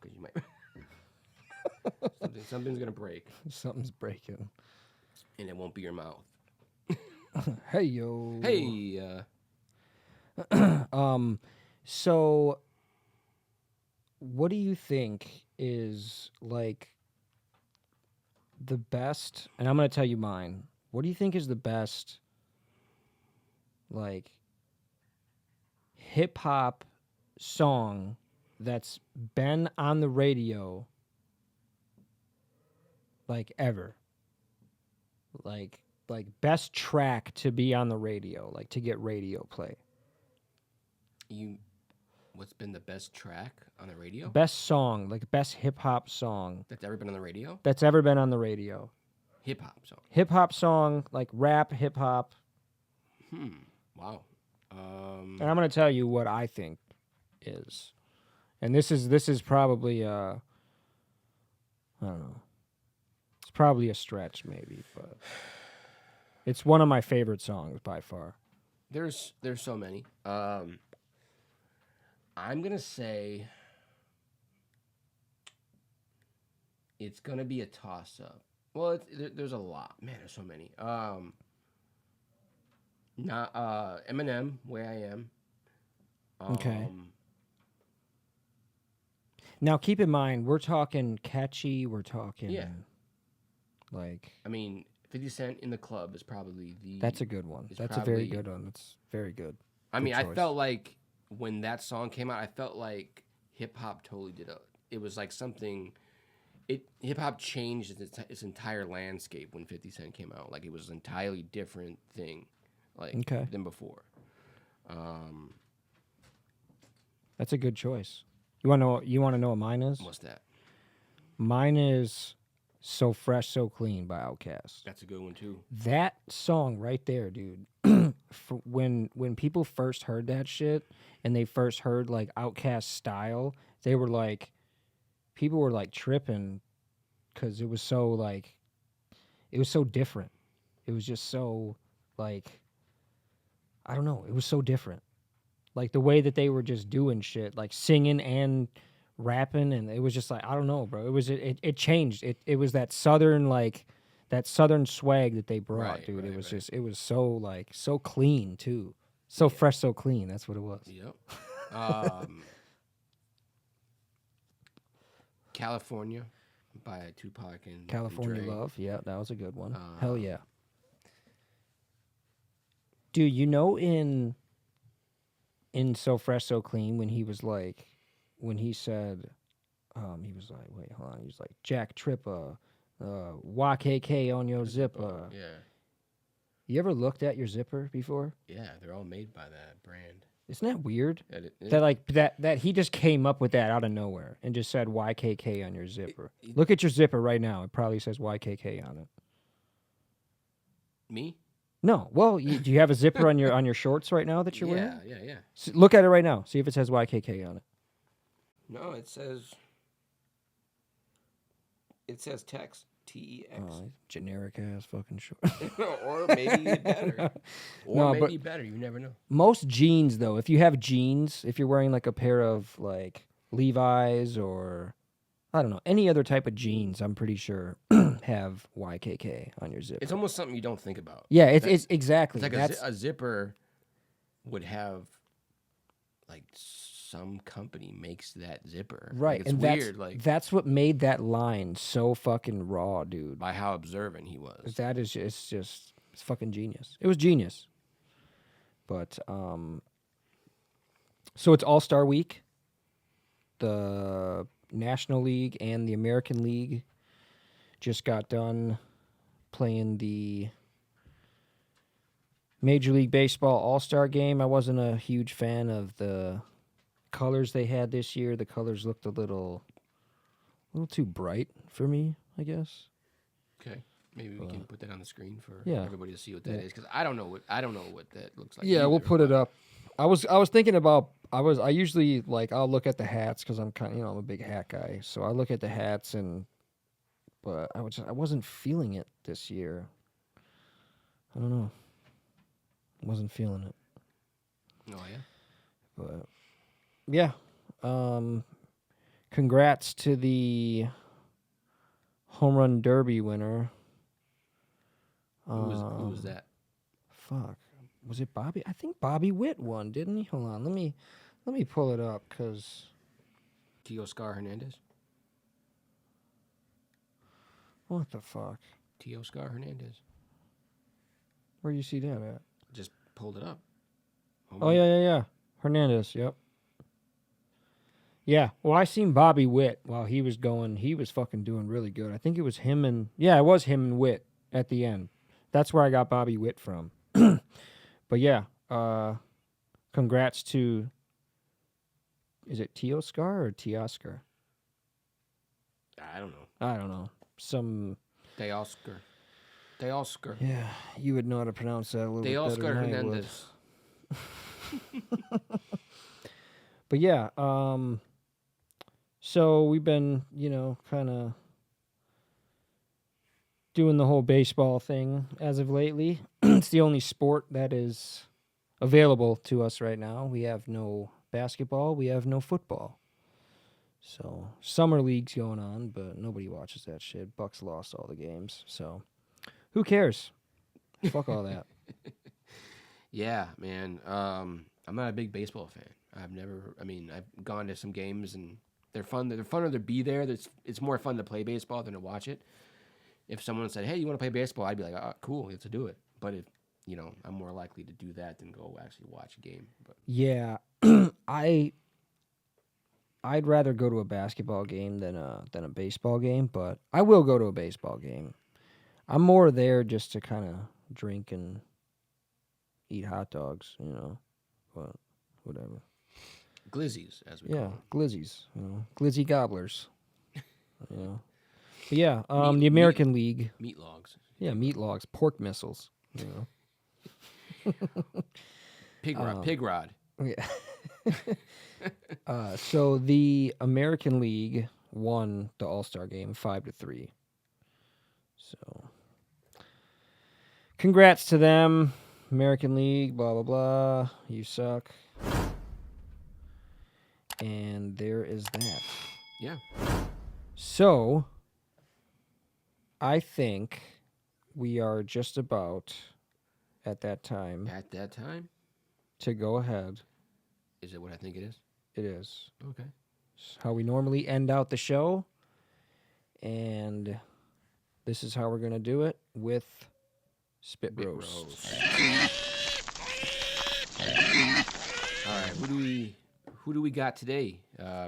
Because you might... something's going to break. Something's breaking. And it won't be your mouth. Hey, yo. Hey. So what do you think is like the best, and I'm going to tell you mine. What do you think is the best like hip hop song that's been on the radio like ever? Like best track to be on the radio, like to get radio play. What's been the best track on the radio? Best song, like best hip hop song That's ever been on the radio? that's ever been on the radio. Hip hop song. Hip hop song, like rap, hip hop. Wow. And I'm gonna tell you what I think is, and this is probably I don't know. It's probably a stretch, maybe, but it's one of my favorite songs by far. There's so many. I'm gonna say it's gonna be a toss up. Well, there's a lot. Man, there's so many. Not Eminem, Way I Am. Okay. Now, keep in mind, we're talking catchy. We're talking, like. I mean, 50 Cent in the Club is probably the. That's a good one. That's a very good one. That's very good. I mean, choice. I felt like when that song came out, I felt like hip hop totally did it. It was like something. Hip hop changed its entire landscape when 50 Cent came out. Like it was an entirely different thing, than before. That's a good choice. You want to know what mine is? What's that? Mine is "So Fresh, So Clean" by Outkast. That's a good one too. That song right there, dude. When people first heard that shit and they first heard like Outkast style, they were like, people were like tripping because it was so like, it was so different. It was just so like, I don't know. It was so different. Like the way that they were just doing shit, like singing and rapping, and it was just like, I don't know, bro. It changed. It was that southern swag that they brought, dude. It was just, it was so like so clean too, so fresh, so clean. That's what it was. Yep. California by Tupac and California Dre. Love. Yeah, that was a good one. Hell yeah. Dude, you know in So Fresh, So Clean, when he was like, when he said, he was like, wait, hold on. He was like, Jack Tripper, YKK on your zipper. Yeah. You ever looked at your zipper before? Yeah, they're all made by that brand. Isn't that weird? That That he just came up with that out of nowhere and just said YKK on your zipper. Look at your zipper right now. It probably says YKK on it. Me? No. Well, do you have a zipper on your shorts right now that you're wearing? Yeah. Look at it right now. See if it says YKK on it. No, it says text. TEX. Oh, generic ass fucking short. Or maybe better. Or No, maybe better. You never know. Most jeans, though, if you have jeans, if you're wearing like a pair of like Levi's or I don't know, any other type of jeans, I'm pretty sure have YKK on your zipper. It's almost something you don't think about. Yeah, it's exactly. It's like a zipper would have like some company makes that zipper. Right, Like, it's and weird. Like that's what made that line so fucking raw, dude. by how observant he was. That is it's fucking genius. It was genius. But so it's All-Star Week. The National League and the American League just got done playing the Major League Baseball All-Star Game. I wasn't a huge fan of the colors they had this year. The colors looked a little too bright for me, I guess. Okay, maybe we can put that on the screen for Yeah. everybody to see what that is, because I don't know what that looks like. Yeah, we'll either, put it but- up. I was thinking about I usually like I'll look at the hats because I'm kind of I'm a big hat guy, so I look at the hats but I wasn't feeling it this year. I don't know. Wasn't feeling it. Oh yeah. But yeah, congrats to the home run derby winner. Who was that? Fuck, was it Bobby? I think Bobby Witt won, didn't he? Hold on, let me pull it up because Teoscar Hernandez. what the fuck? Teoscar Hernandez. Where do you see that at? Just pulled it up. Oh yeah, Hernandez. Yep. Yeah, well, I seen Bobby Witt while he was going. He was fucking doing really good. I think it was him and it was him and Witt at the end. That's where I got Bobby Witt from. But yeah, congrats to. Is it Teoscar or Teoscar? I don't know. I don't know. Some. Teoscar. Yeah, you would know how to pronounce that a little bit better Teoscar than I would. Hernandez. But yeah, so we've been, kind of doing the whole baseball thing as of lately. It's the only sport that is available to us right now. We have no basketball, we have no football. So, summer league's going on, but nobody watches that shit. Bucks lost all the games, so who cares? Fuck all that. Yeah, man. I'm not a big baseball fan. I've gone to some games and they're fun. They're funner to be there. It's more fun to play baseball than to watch it. If someone said, "Hey, you want to play baseball?" I'd be like, "Oh, cool, let's do it." But if I'm more likely to do that than go actually watch a game. But Yeah, I'd rather go to a basketball game than a baseball game, but I will go to a baseball game. I'm more there just to kind of drink and eat hot dogs, but whatever. glizzies, as we call Yeah, them. glizzies, glizzy gobblers, But yeah, Meat- the American League, Meat logs. yeah, meat logs, pork missiles, Pig rod. Yeah. So the American League won the All-Star Game 5-3. So, congrats to them, American League. Blah blah blah. You suck. And there is that. Yeah. So, I think we are just about at that time At that time, to go ahead. is it what I think it is? It is. Okay. It's how we normally end out the show. And this is how we're going to do it with Spit Roast. All right. Who do we got today,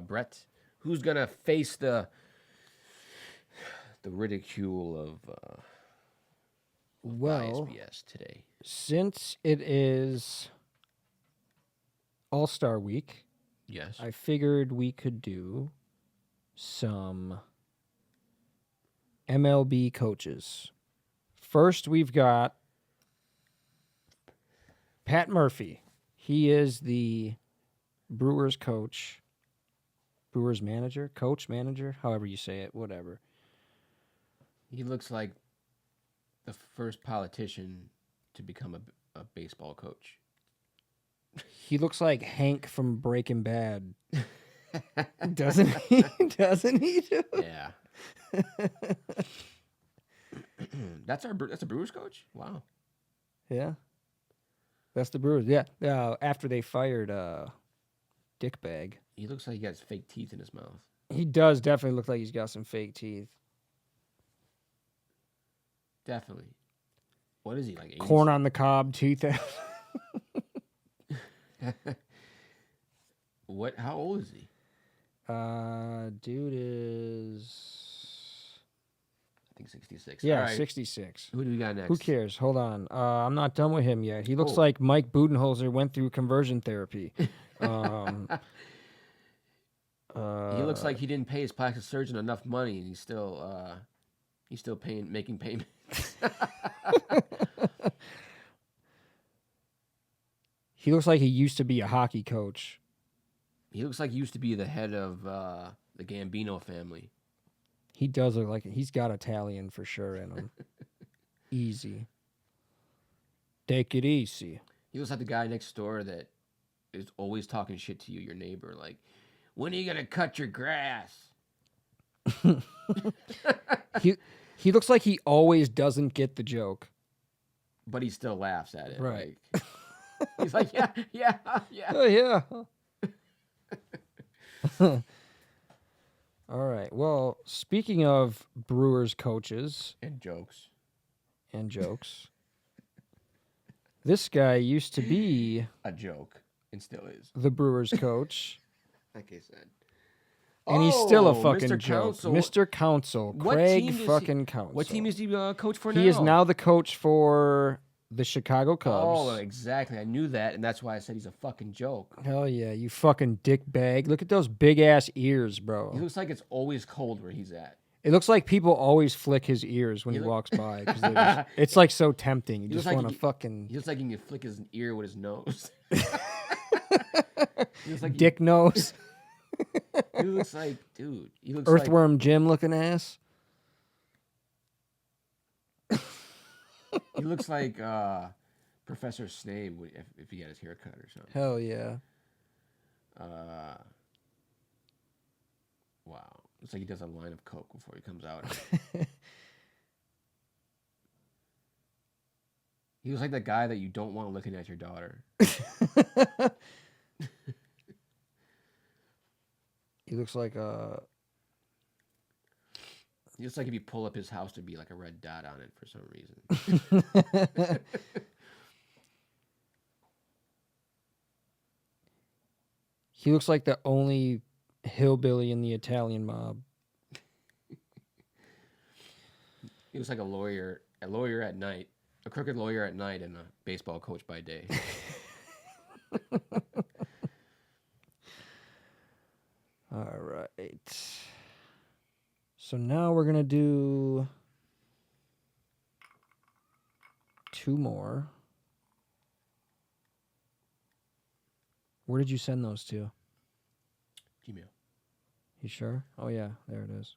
Brett? Who's gonna face the ridicule of Well, BiasedBS today? since it is All-Star Week, Yes. I figured we could do some MLB coaches. First, we've got Pat Murphy. He is the Brewers coach, Brewers manager, coach, manager, however you say it, whatever. He looks like the first politician to become a baseball coach. He looks like Hank from Breaking Bad. Doesn't he? Doesn't he? Dude? Yeah. That's a Brewers coach? Wow. Yeah. That's the Brewers. Yeah. After they fired dick bag. He looks like he has fake teeth in his mouth. He does definitely look like he's got some fake teeth. Definitely. What is he, like 80s? Corn on the cob teeth. What? How old is he? Dude is... I think 66. Yeah, All right. 66. Who do we got next? Who cares? Hold on. I'm not done with him yet. He looks Oh. like Mike Budenholzer went through conversion therapy. He looks like he didn't pay his plastic surgeon enough money, and he's still making payments. He looks like he used to be a hockey coach. He looks like he used to be the head of the Gambino family. He does look like he's got Italian for sure in him. Easy. Take it easy. He looks like the guy next door that is always talking shit to you, your neighbor. Like, when are you gonna cut your grass? He looks like he always doesn't get the joke. But he still laughs at it. Right. Like, he's like, yeah. Oh yeah. All right. Well, speaking of Brewers coaches And jokes. and jokes, this guy used to be A joke. And still is. the Brewers coach, Like I said. and he's still a Oh, fucking Mr. joke. Counsel. Mr. Counsel, What Craig team is he- fucking Counsel. What team is he coach for now? He is now the coach for the Chicago Cubs. Oh, exactly. I knew that, and that's why I said he's a fucking joke. Hell yeah, you fucking dick bag. Look at those big ass ears, bro. He looks like it's always cold where he's at. It looks like people always flick his ears when he walks by. 'Cause it's like so tempting. You He just looks like want to fucking He looks like he can flick his ear with his nose. He looks like dick nose, He looks like, dude. He looks earthworm Jim looking ass. like he looks like Professor Snape if he had his hair cut or something. Hell yeah. Wow. Looks like he does a line of coke before he comes out. He looks like the guy that you don't want looking at your daughter. He looks like He looks like if you pull up his house, there'd be like a red dot on it for some reason. he looks like the only hillbilly in the Italian mob. He looks like a lawyer at night, a crooked lawyer at night, and a baseball coach by day. All right. So now we're gonna do two more. Where did you send those to? Gmail. You sure? Oh yeah, there it is.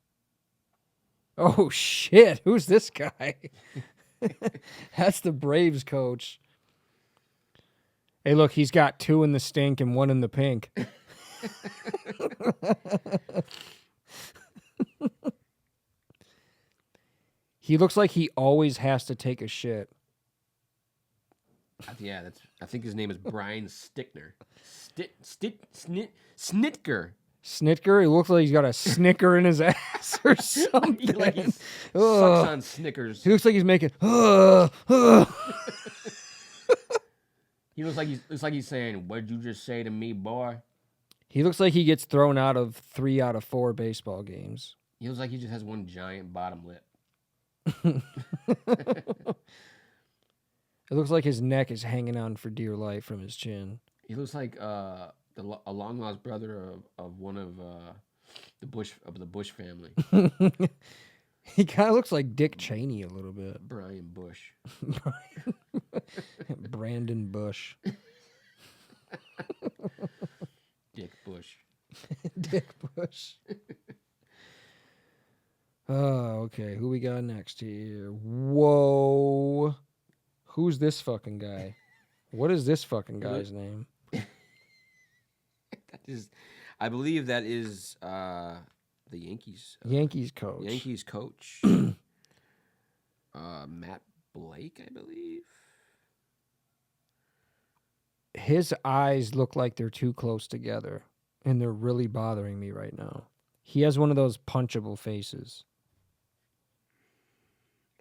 Oh shit! Who's this guy? That's the Braves coach. Hey, look, he's got two in the stink and one in the pink. He looks like he always has to take a shit. Yeah, I think his name is Brian Stickner. Snitker. Snitker? He looks like he's got a snicker in his ass or something. Like he sucks Ugh. on Snickers. He looks like he's making. He looks like he's saying, "What'd you just say to me, boy?" He looks like he gets thrown out of 3 out of 4 baseball games. He looks like he just has one giant bottom lip. It looks like his neck is hanging on for dear life from his chin. He looks like a long lost brother of one of the Bush family, He kind of looks like Dick Cheney a little bit. Brian Bush. Brandon Bush. Dick Bush. Dick Bush. Oh, okay. Who we got next here? Whoa. Who's this fucking guy? What is this fucking guy's name? I believe that is the Yankees. Yankees coach. Yankees coach. Matt Blake, I believe. His eyes look like they're too close together. and they're really bothering me right now. He has one of those punchable faces.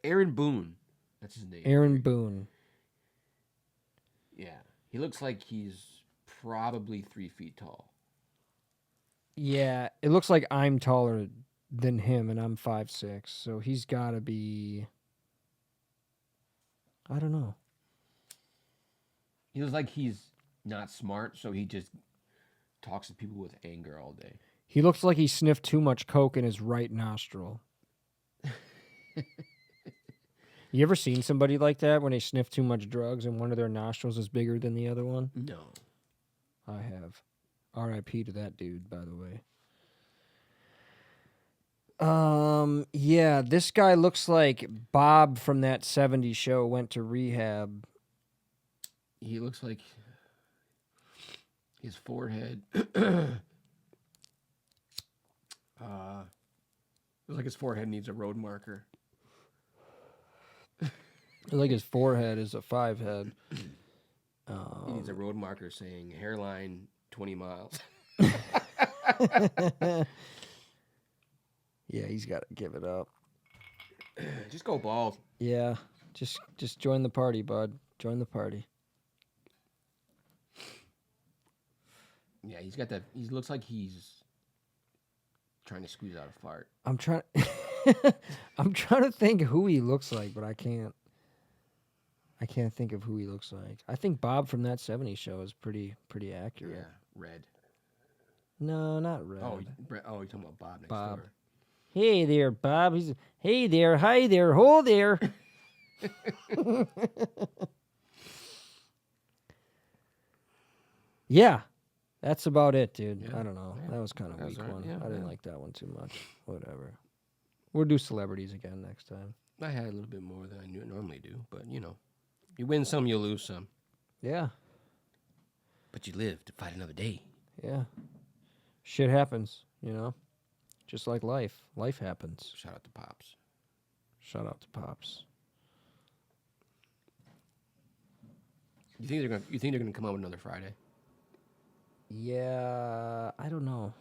Aaron Boone. That's his name. Aaron Boone. Yeah. He looks like he's probably 3 feet tall. Yeah, it looks like I'm taller than him, and I'm 5'6", so he's got to be... I don't know. He looks like he's not smart, so he just talks to people with anger all day. He looks like he sniffed too much coke in his right nostril. You ever seen somebody like that when they sniff too much drugs and one of their nostrils is bigger than the other one? No. I have. R.I.P. to that dude, by the way. Yeah, this guy looks like Bob from that 70s show went to rehab. He looks like his forehead. Looks like his forehead needs a road marker. Like his forehead is a 5 head. He needs a road marker saying hairline 20 miles. Yeah, he's got to give it up. Just go bald. Yeah, just join the party, bud. Join the party. Yeah, he's got that. He looks like he's trying to squeeze out a fart. I'm trying to think who he looks like, but I can't think of who he looks like. I think Bob from that 70s show is pretty accurate. Yeah, red. No, not red. Oh, you're talking about Bob next Bob. door. Hey there, Bob. Hey there, hi there, ho there. Yeah, that's about it, dude. Yeah, I don't know. yeah. That was kind of That was weak all right. one. Yeah, I didn't yeah. like that one too much. Whatever. We'll do celebrities again next time. I had a little bit more than I normally do, but you know, you win some, you lose some. Yeah, But you live to fight another day. yeah. Shit happens, you know? Just like life. Life happens. Shout out to Pops. Shout out to Pops. You think they're gonna come out with another Friday? Yeah, I don't know.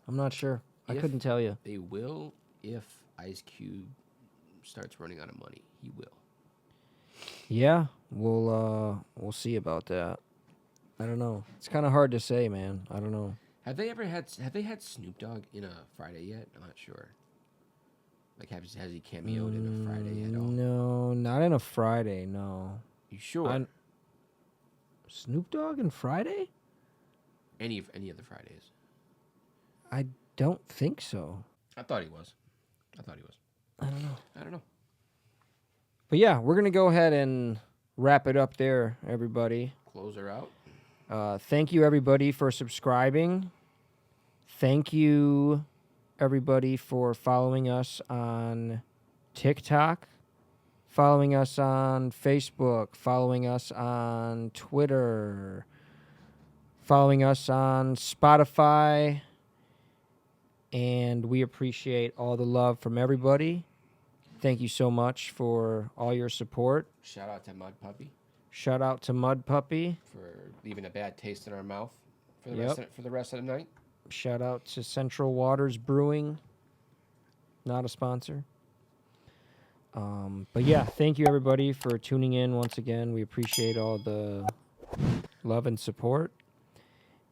I'm not sure. I If- couldn't tell you. They will if Ice Cube starts running out of money. He will. Yeah, we'll see about that. I don't know. It's kind of hard to say, man. I don't know. Have they had Snoop Dogg in a Friday yet? I'm not sure. Like has he cameoed in a Friday at all? No, not in a Friday. No. You sure? Snoop Dogg and Friday? Any of the Fridays? I don't think so. I thought he was. I don't know. I don't know. But yeah, we're gonna go ahead and wrap it up there, everybody. Close her out. Thank you, everybody, for subscribing. Thank you, everybody, for following us on TikTok, following us on Facebook, following us on Twitter, following us on Spotify. And we appreciate all the love from everybody. Thank you so much for all your support. Shout out to Mudpuppy Shout out to Mudpuppy. for leaving a bad taste in our mouth for the Yep. rest of the night. Shout out to Central Waters Brewing. Not a sponsor. But yeah, thank you everybody for tuning in once again. We appreciate all the love and support.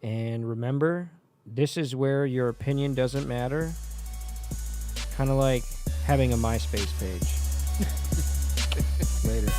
And remember, this is where your opinion doesn't matter. Kind of like having a MySpace page. Later.